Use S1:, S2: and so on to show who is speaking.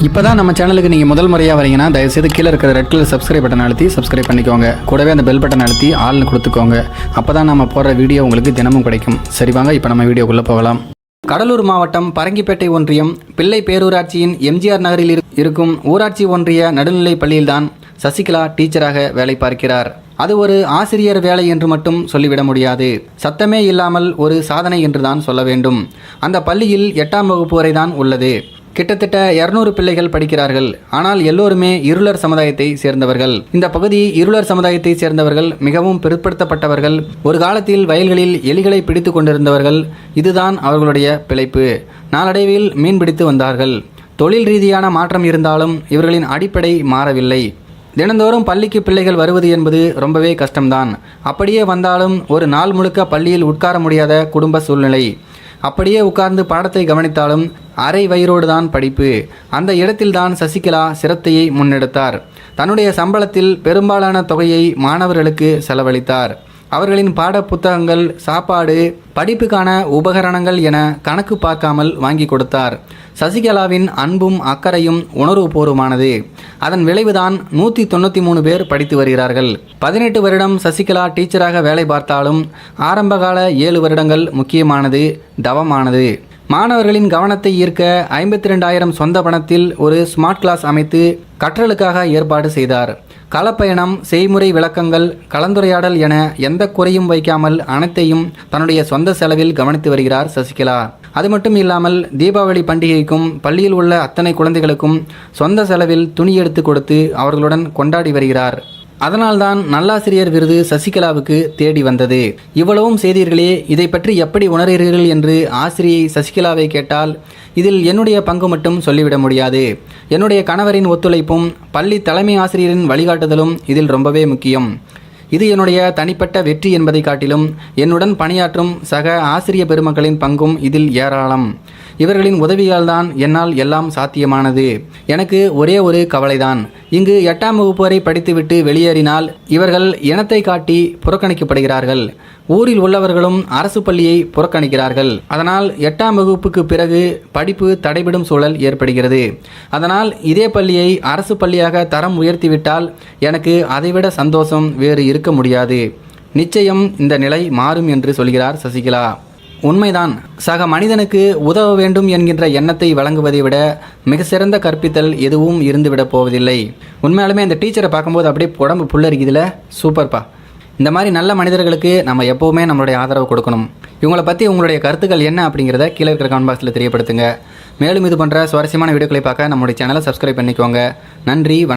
S1: இப்போ தான் நம்ம சேனலுக்கு நீங்கள் முதல் முறையாக வரீங்கன்னா தயவுசெய்து கீழே இருக்கிற ரெட் கலர் சப்ஸ்கிரைப் பட்டன் அழுத்தி சப்ஸ்கிரைப் பண்ணிக்கோங்க. கூடவே அந்த பெல் பட்டன் அழுத்தி ஆள்னு கொடுத்துக்கோங்க. அப்போ தான் நம்ம போடுற வீடியோ உங்களுக்கு தினமும் கிடைக்கும். சரி வாங்க இப்போ நம்ம வீடியோக்குள்ளே போகலாம். கடலூர் மாவட்டம் பரங்கிப்பேட்டை ஒன்றியம் பிள்ளை பேரூராட்சியின் எம்ஜிஆர் நகரில் இருக்கும் ஊராட்சி ஒன்றிய நடுநிலைப் பள்ளியில்தான் சசிகலா டீச்சராக வேலை பார்க்கிறார். அது ஒரு ஆசிரியர் வேலை என்று மட்டும் சொல்லிவிட முடியாது. சத்தமே இல்லாமல் ஒரு சாதனை என்றுதான் சொல்ல வேண்டும். அந்த பள்ளியில் 8ஆம் வகுப்பு வரை தான் உள்ளது. கிட்டத்தட்ட 200 பிள்ளைகள் படிக்கிறார்கள். ஆனால் எல்லோருமே இருளர் சமுதாயத்தை சேர்ந்தவர்கள். இந்த பகுதி இருளர் சமுதாயத்தை சேர்ந்தவர்கள் மிகவும் பிற்படுத்தப்பட்டவர்கள். ஒரு காலத்தில் வயல்களில் எலிகளை பிடித்து கொண்டிருந்தவர்கள். இதுதான் அவர்களுடைய பிழைப்பு. நாளடைவில் மீன் பிடித்து வந்தார்கள். தொழில் ரீதியான மாற்றம் இருந்தாலும் இவர்களின் அடிப்படை மாறவில்லை. தினந்தோறும் பள்ளிக்கு பிள்ளைகள் வருவது என்பது ரொம்பவே கஷ்டம்தான். அப்படியே வந்தாலும் ஒரு நாள் முழுக்க பள்ளியில் உட்கார முடியாத குடும்ப சூழ்நிலை. அப்படியே உட்கார்ந்து பாடத்தை கவனித்தாலும் அரை வயிறோடு தான் படிப்பு. அந்த இடத்தில்தான் சசிகலா சிரத்தையை முன்னெடுத்தார். தன்னுடைய சம்பளத்தில் பெரும்பாலான தொகையை மாணவர்களுக்கு செலவழித்தார். அவர்களின் பாட புத்தகங்கள், சாப்பாடு, படிப்புக்கான உபகரணங்கள் என கணக்கு பார்க்காமல் வாங்கி கொடுத்தார். சசிகலாவின் அன்பும் அக்கறையும் உணர்வுபூர்வமானது. அதன் விளைவுதான் 193 பேர் படித்து வருகிறார்கள். 18 வருடம் சசிகலா டீச்சராக வேலை பார்த்தாலும் ஆரம்பகால 7 வருடங்கள் முக்கியமானது, தவமானது. மாணவர்களின் கவனத்தை ஈர்க்க 52,000 சொந்த பணத்தில் ஒரு ஸ்மார்ட் கிளாஸ் அமைத்து கற்றலுக்காக ஏற்பாடு செய்தார். களப்பயணம், செய்முறை விளக்கங்கள், கலந்துரையாடல் என எந்த குறையும் வைக்காமல் அனைத்தையும் தன்னுடைய சொந்த செலவில் கவனித்து வருகிறார் சசிகலா. அது மட்டும் இல்லாமல் தீபாவளி பண்டிகைக்கும் பள்ளியில் உள்ள அத்தனை குழந்தைகளுக்கும் சொந்த செலவில் துணி எடுத்து கொடுத்து அவர்களுடன் கொண்டாடி வருகிறார். அதனால்தான் நல்லாசிரியர் விருது சசிகலாவுக்கு தேடி வந்தது. இவ்வளவும் செய்தீர்களே, இதை பற்றி எப்படி உணர்கிறீர்கள் என்று ஆசிரியை சசிகலாவை கேட்டால், இதில் என்னுடைய பங்கு மட்டும் சொல்லிவிட முடியாது. என்னுடைய கணவரின் ஒத்துழைப்பும் பள்ளி தலைமை ஆசிரியரின் வழிகாட்டுதலும் இதில் ரொம்பவே முக்கியம். இது என்னுடைய தனிப்பட்ட வெற்றி என்பதை காட்டிலும் என்னுடன் பணியாற்றும் சக ஆசிரிய பெருமக்களின் பங்கும் இதில் ஏராளம். இவர்களின் உதவியால் தான் என்னால் எல்லாம் சாத்தியமானது. எனக்கு ஒரே ஒரு கவலைதான், இங்கு 8ஆம் வகுப்பு வரை படித்துவிட்டு வெளியேறினால் இவர்கள் இனத்தை காட்டி புறக்கணிக்கப்படுகிறார்கள். ஊரில் உள்ளவர்களும் அரசு பள்ளியை புறக்கணிக்கிறார்கள். அதனால் 8ஆம் வகுப்புக்கு பிறகு படிப்பு தடைபடும் சூழல் ஏற்படுகிறது. அதனால் இதே பள்ளியை அரசு பள்ளியாக தரம் உயர்த்திவிட்டால் எனக்கு அதைவிட சந்தோஷம் வேறு இருக்க முடியாது. நிச்சயம் இந்த நிலை மாறும் என்று சொல்கிறார் சசிகலா. உண்மைதான். சக மனிதனுக்கு உதவ வேண்டும் என்கின்ற எண்ணத்தை வழங்குவதை விட மிக சிறந்த கற்பித்தல் எதுவும் இருந்துவிடப் போவதில்லை. உண்மையாலுமே இந்த டீச்சரை பார்க்கும்போது அப்படியே உடம்பு புல்லரிக்குதுல. சூப்பர்ப்பா. இந்த மாதிரி நல்ல மனிதர்களுக்கு நம்ம எப்போவுமே நம்மளுடைய ஆதரவு கொடுக்கணும். இவங்களை பற்றி உங்களுடைய கருத்துக்கள் என்ன அப்படிங்கிறத கீழே இருக்கிற கமெண்ட் பாக்ஸில் தெரியப்படுத்துங்க. மேலும் இது போன்ற சுவாரஸ்யமான வீடியோக்களை பார்க்க நம்மளுடைய சேனலை சப்ஸ்கிரைப் பண்ணிக்கோங்க. நன்றி, வணக்கம்.